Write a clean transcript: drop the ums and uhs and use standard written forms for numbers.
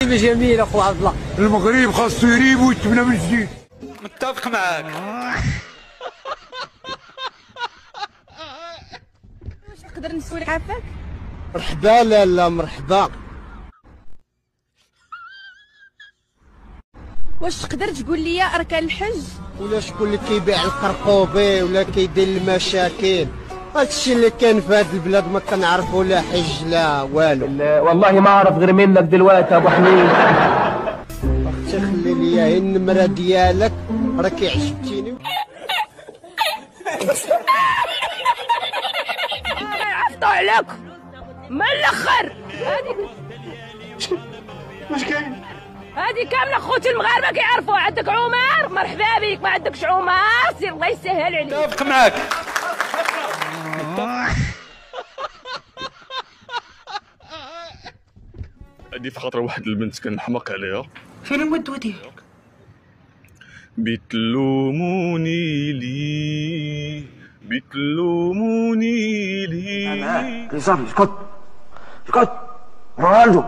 كلمة جميلة أخو عبد الله. المغرب خاصو يريب ويتبنى من جديد. متفق معاك. واش نقدر نسول عافاك؟ مرحبا لالا مرحبا. واش تقدر تقول لي اركان الحج؟ ولا شكون اللي كيبيع القرقوبي ولا كيدير المشاكل؟ هادشي اللي كان في هاد البلاد ما كنعرفو لا حج لا والو. والله ما اعرف غير منك دلوقتي ابو حميد. اختي خلي لي هي النمرة ديالك راكي عجبتيني. عفطوا عليك من الاخر. واش كاين؟ هادي كامله خوتي المغاربه كيعرفوا. عندك عمر مرحبا بك، ما عندكش عمر سير الله يسهل عليك. متفق معاك. هادي في خاطر واحد البنت كنحماق عليها. فين الود ودي؟ بتلوموني لي بتلوموني لي. اسكت اسكت رونالدو